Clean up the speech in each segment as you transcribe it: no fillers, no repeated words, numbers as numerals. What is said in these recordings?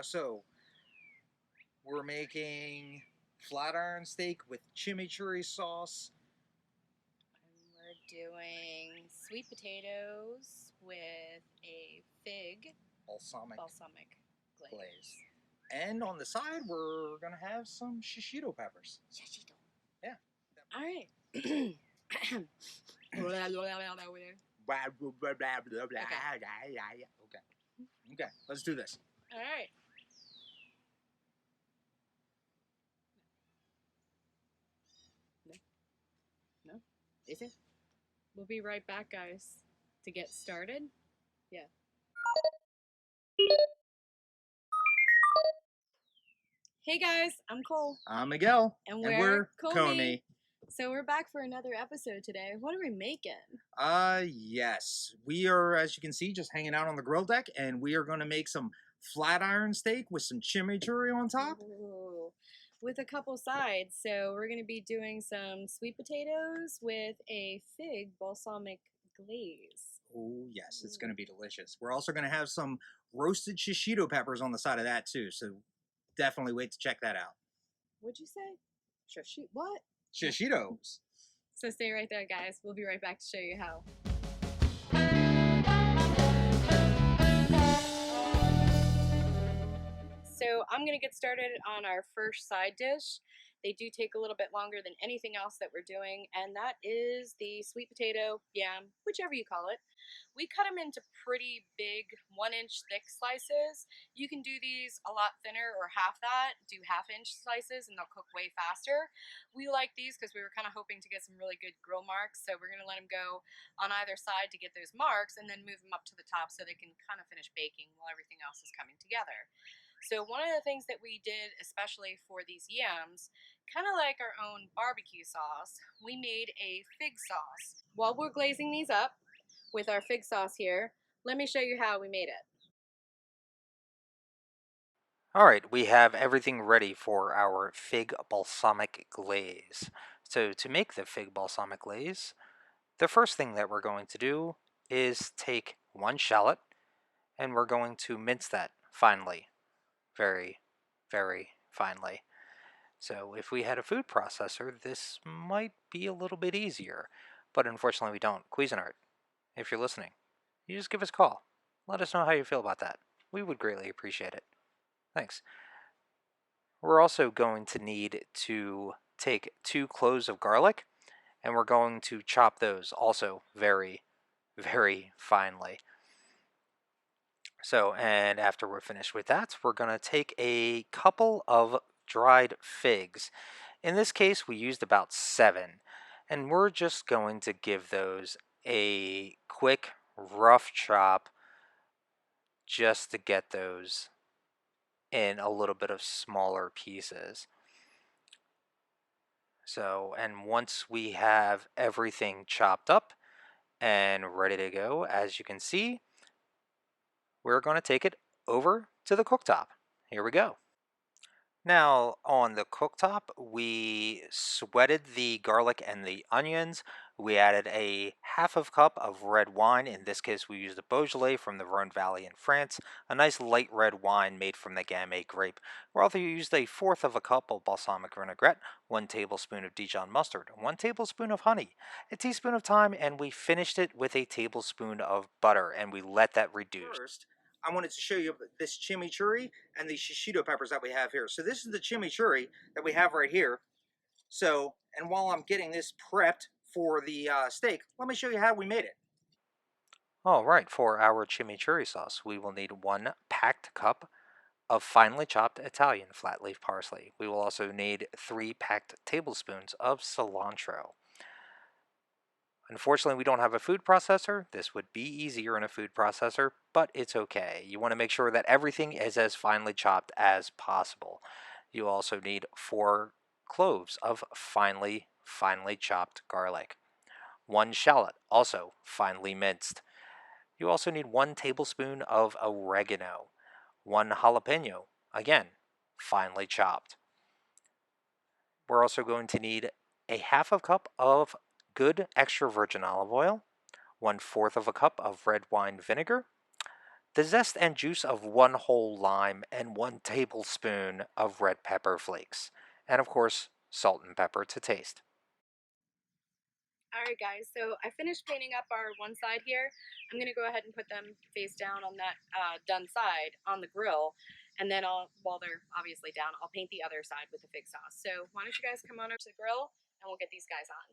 So we're making flat iron steak with chimichurri sauce. And we're doing sweet potatoes with a fig Balsamic glaze. And on the side, we're gonna have some shishito peppers. Shishito. Yeah. All right. Okay. Let's do this. All right. No? Is it? We'll be right back, guys, to get started. Yeah. Hey guys, I'm Cole. I'm Miguel. And we're CoMi. So we're back for another episode today. What are we making? Yes. We are, as you can see, just hanging out on the grill deck, and we are gonna make some flat iron steak with some chimichurri on top. Ooh. With a couple sides. So we're going to be doing some sweet potatoes with a fig balsamic glaze. Oh, yes, it's going to be delicious. We're also going to have some roasted shishito peppers on the side of that, too. So definitely wait to check that out. What'd you say? What? Shishitos. So stay right there, guys. We'll be right back to show you how. So I'm going to get started on our first side dish. They do take a little bit longer than anything else that we're doing, and that is the sweet potato, yam, whichever you call it. We cut them into pretty big 1-inch thick slices. You can do these a lot thinner or half that, do half-inch slices, and they'll cook way faster. We like these because we were kind of hoping to get some really good grill marks, so we're going to let them go on either side to get those marks and then move them up to the top so they can kind of finish baking while everything else is coming together. So one of the things that we did, especially for these yams, kind of like our own barbecue sauce, we made a fig sauce. While we're glazing these up with our fig sauce here, let me show you how we made it. All right, we have everything ready for our fig balsamic glaze. So to make the fig balsamic glaze, the first thing that we're going to do is take one shallot and we're going to mince that finely, very, very finely. So if we had a food processor, this might be a little bit easier, but unfortunately we don't. Cuisinart, if you're listening, you just give us a call. Let us know how you feel about that. We would greatly appreciate it. Thanks. We're also going to need to take 2 cloves of garlic, and we're going to chop those also very, very finely. So, and after we're finished with that, we're going to take a couple of dried figs. In this case, we used about 7, and we're just going to give those a quick, rough chop just to get those in a little bit of smaller pieces. So, and once we have everything chopped up and ready to go, as you can see, we're going to take it over to the cooktop. Here we go. Now, on the cooktop, we sweated the garlic and the onions. We added a half of cup of red wine. In this case, we used a Beaujolais from the Rhone Valley in France, a nice light red wine made from the Gamay grape. We also used a fourth of a cup of balsamic vinaigrette, 1 tablespoon of Dijon mustard, 1 tablespoon of honey, a teaspoon of thyme, and we finished it with a tablespoon of butter, and we let that reduce. First, I wanted to show you this chimichurri and the shishito peppers that we have here. So this is the chimichurri that we have right here. So, and while I'm getting this prepped for the steak, let me show you how we made it. All right, for our chimichurri sauce, we will need 1 packed cup of finely chopped Italian flat leaf parsley. We will also need 3 packed tablespoons of cilantro. Unfortunately, we don't have a food processor. This would be easier in a food processor, but it's okay. You want to make sure that everything is as finely chopped as possible. You also need 4 cloves of finely chopped garlic. 1 shallot, also finely minced. You also need 1 tablespoon of oregano. 1 jalapeno, again, finely chopped. We're also going to need a half a cup of good extra virgin olive oil, 1/4 of a cup of red wine vinegar, the zest and juice of 1 whole lime, and 1 tablespoon of red pepper flakes. And of course, salt and pepper to taste. Alright guys, so I finished painting up our one side here. I'm going to go ahead and put them face down on that done side on the grill. And then while they're obviously down, I'll paint the other side with the fig sauce. So why don't you guys come on over to the grill and we'll get these guys on.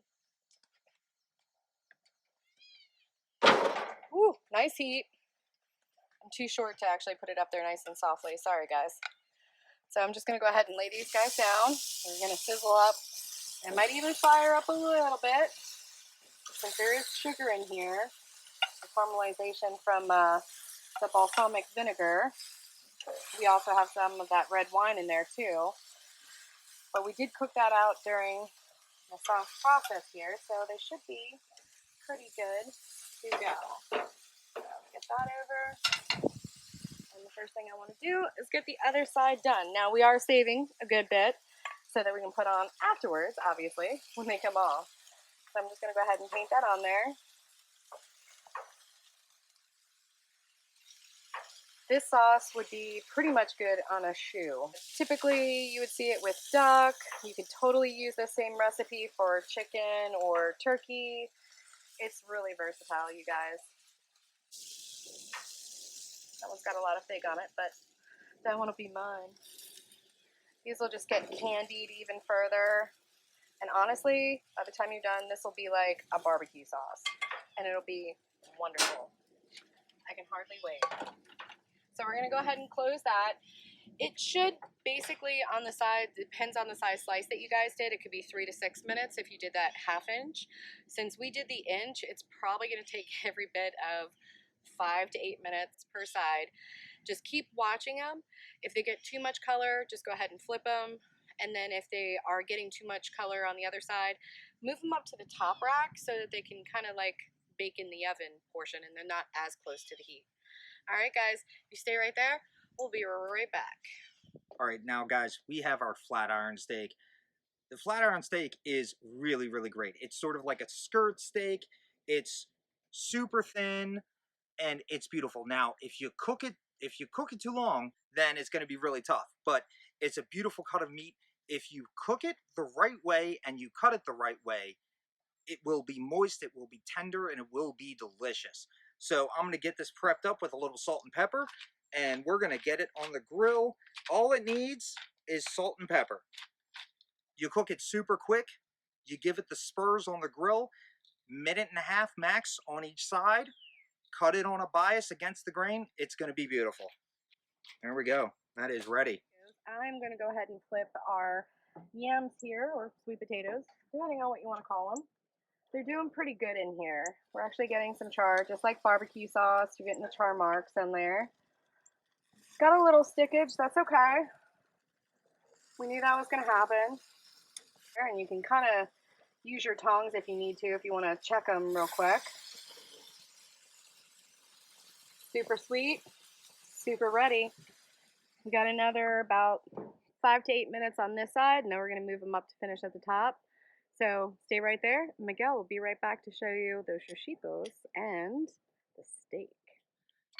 Ooh, nice heat. I'm too short to actually put it up there nice and softly. Sorry guys. So I'm just going to go ahead and lay these guys down. They're going to sizzle up. I might even fire up a little bit. Since there is sugar in here, the caramelization from the balsamic vinegar. We also have some of that red wine in there too. But we did cook that out during the sauce process here, so they should be pretty good to go. So get that over. And the first thing I want to do is get the other side done. Now we are saving a good bit so that we can put on afterwards, obviously, when they come off. So I'm just going to go ahead and paint that on there. This sauce would be pretty much good on a shoe. Typically, you would see it with duck. You could totally use the same recipe for chicken or turkey. It's really versatile, you guys. That one's got a lot of fig on it, but that one will be mine. These will just get candied even further. And honestly, by the time you're done, this will be like a barbecue sauce. And it'll be wonderful. I can hardly wait. So we're going to go ahead and close that. It should basically on the side, depends on the size slice that you guys did. It could be 3 to 6 minutes if you did that 1/2 inch. Since we did the inch, it's probably going to take every bit of 5 to 8 minutes per side. Just keep watching them. If they get too much color, just go ahead and flip them. And then if they are getting too much color on the other side, move them up to the top rack so that they can kind of like bake in the oven portion and they're not as close to the heat. All right, guys, you stay right there. We'll be right back. All right, now guys, we have our flat iron steak. The flat iron steak is really, really great. It's sort of like a skirt steak. It's super thin and it's beautiful. Now, if you cook it too long, then it's going to be really tough. But it's a beautiful cut of meat. If you cook it the right way and you cut it the right way, it will be moist, it will be tender, and it will be delicious. So I'm going to get this prepped up with a little salt and pepper, and we're going to get it on the grill. All it needs is salt and pepper. You cook it super quick. You give it the spurs on the grill, 1.5 minutes max on each side. Cut it on a bias against the grain. It's going to be beautiful. There we go. That is ready. I'm going to go ahead and flip our yams here, or sweet potatoes, depending on what you want to call them. They're doing pretty good in here. We're actually getting some char, just like barbecue sauce. You're getting the char marks in there. Got a little stickage. That's okay. We knew that was going to happen. And you can kind of use your tongs if you need to, if you want to check them real quick. Super sweet. Super ready. We got another about 5 to 8 minutes on this side, and then we're going to move them up to finish at the top. So stay right there. Miguel will be right back to show you those shishitos and the steak.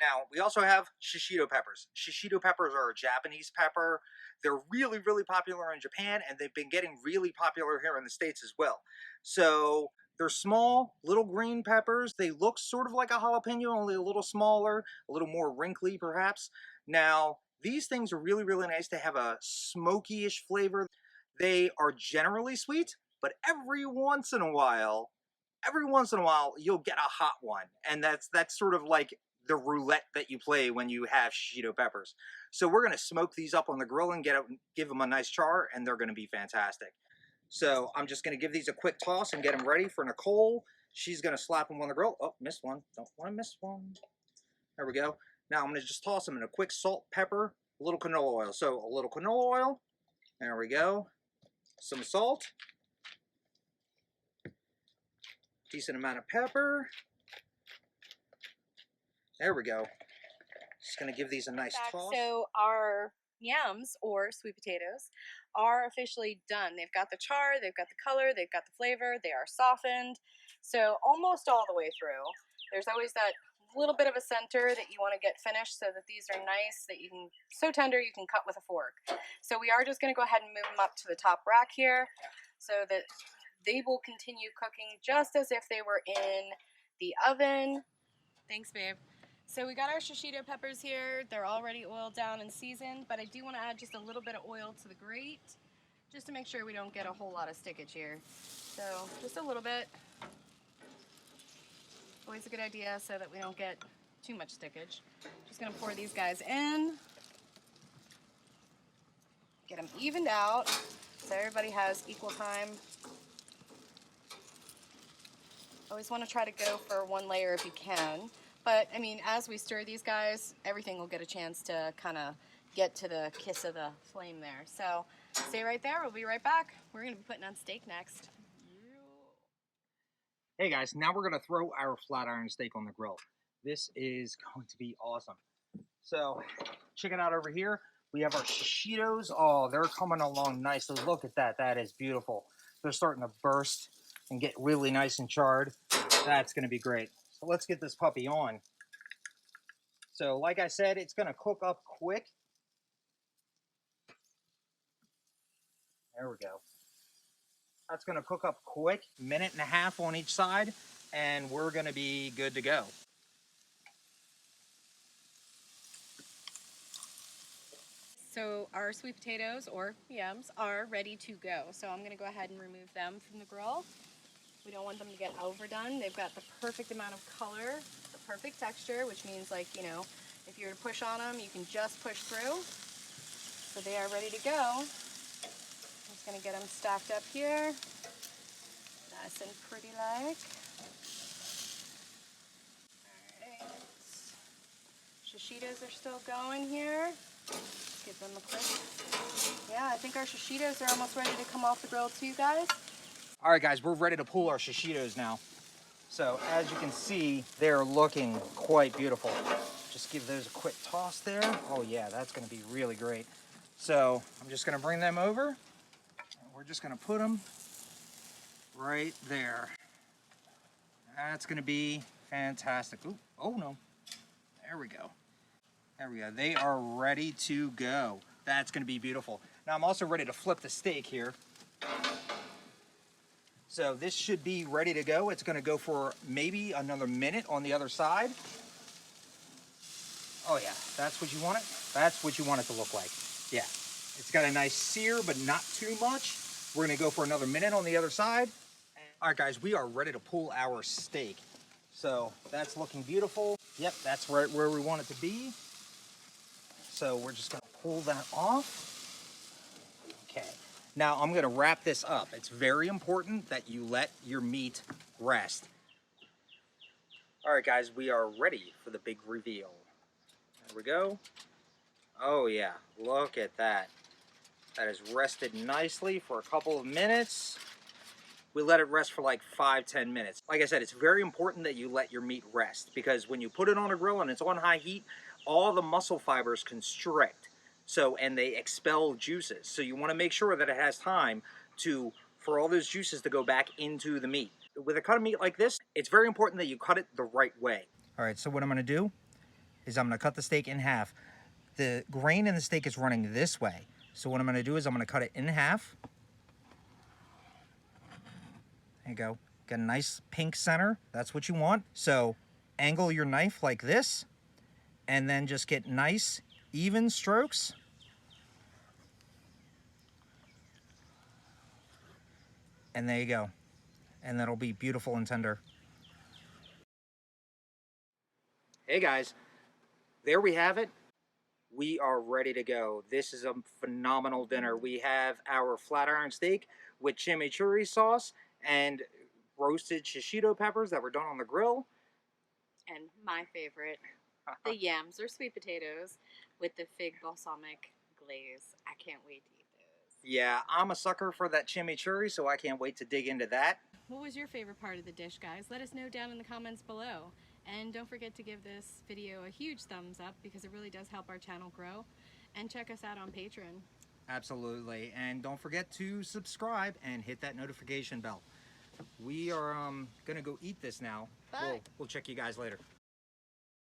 Now, we also have shishito peppers. Shishito peppers are a Japanese pepper. They're really, really popular in Japan, and they've been getting really popular here in the States as well. So they're small, little green peppers. They look sort of like a jalapeno, only a little smaller, a little more wrinkly perhaps. Now, these things are really, really nice. They have a smoky-ish flavor. They are generally sweet, but every once in a while, you'll get a hot one. And that's sort of like the roulette that you play when you have shishito peppers. So we're going to smoke these up on the grill and give them a nice char, and they're going to be fantastic. So I'm just going to give these a quick toss and get them ready for Nicole. She's going to slap them on the grill. Oh, missed one. Don't want to miss one. There we go. Now I'm going to just toss them in a quick salt, pepper, a little canola oil. So a little canola oil. There we go. Some salt. Decent amount of pepper. There we go. Just going to give these a nice toss. So our yams, or sweet potatoes, are officially done. They've got the char, they've got the color, they've got the flavor, they are softened. So almost all the way through. There's always that little bit of a center that you want to get finished so that these are nice, that you can, so tender you can cut with a fork. So we are just going to go ahead and move them up to the top rack here so that they will continue cooking just as if they were in the oven. Thanks, babe. So we got our shishito peppers here. They're already oiled down and seasoned, but I do want to add just a little bit of oil to the grate just to make sure we don't get a whole lot of stickage here. So just a little bit. Always a good idea so that we don't get too much stickage. Just gonna pour these guys in. Get them evened out so everybody has equal time. Always want to try to go for one layer if you can. But I mean, as we stir these guys, everything will get a chance to kind of get to the kiss of the flame there. So stay right there, we'll be right back. We're gonna be putting on steak next. Hey guys, now we're going to throw our flat iron steak on the grill. This is going to be awesome. So, check it out over here. We have our shishitos. Oh, they're coming along nicely. Look at that. That is beautiful. They're starting to burst and get really nice and charred. That's going to be great. So, let's get this puppy on. So, like I said, it's going to cook up quick. There we go. That's going to cook up quick, minute and a half on each side, and we're going to be good to go. So our sweet potatoes, or yams, are ready to go. So I'm going to go ahead and remove them from the grill. We don't want them to get overdone. They've got the perfect amount of color, the perfect texture, which means, like, you know, if you were to push on them, you can just push through. So they are ready to go. I'm just going to get them stacked up here. Nice and pretty like. Alright. Shishitos are still going here. Let's give them a quick. Yeah, I think our shishitos are almost ready to come off the grill too, guys. All right, guys, we're ready to pull our shishitos now. So as you can see, they're looking quite beautiful. Just give those a quick toss there. Oh yeah, that's gonna be really great. So I'm just gonna bring them over. And we're just gonna put them right there. That's gonna be fantastic. Ooh, oh no, there we go. There we go, they are ready to go. That's gonna be beautiful. Now I'm also ready to flip the steak here. So this should be ready to go. It's going to go for maybe another minute on the other side. Oh yeah, that's what you want it? That's what you want it to look like. Yeah, it's got a nice sear, but not too much. We're going to go for another minute on the other side. All right, guys, we are ready to pull our steak. So that's looking beautiful. Yep, that's right where we want it to be. So we're just going to pull that off. Okay. Now I'm going to wrap this up. It's very important that you let your meat rest. All right, guys, we are ready for the big reveal. There we go. Oh yeah, look at that. That has rested nicely for a couple of minutes. We let it rest for like 5-10 minutes. Like I said, it's very important that you let your meat rest because when you put it on a grill and it's on high heat, all the muscle fibers constrict. So, and they expel juices. So you want to make sure that it has time for all those juices to go back into the meat. With a cut of meat like this, it's very important that you cut it the right way. All right, so what I'm going to do is I'm going to cut the steak in half. The grain in the steak is running this way. So what I'm going to do is I'm going to cut it in half. There you go. Got a nice pink center. That's what you want. So angle your knife like this and then just get nice even strokes. And there you go. And that'll be beautiful and tender. Hey guys, there we have it. We are ready to go. This is a phenomenal dinner. We have our flat iron steak with chimichurri sauce and roasted shishito peppers that were done on the grill. And my favorite, the yams or sweet potatoes with the fig balsamic glaze. I can't wait to eat those. Yeah, I'm a sucker for that chimichurri, so I can't wait to dig into that. What was your favorite part of the dish, guys? Let us know down in the comments below. And don't forget to give this video a huge thumbs up because it really does help our channel grow. And check us out on Patreon. Absolutely. And don't forget to subscribe and hit that notification bell. We are going to go eat this now. Bye. We'll check you guys later.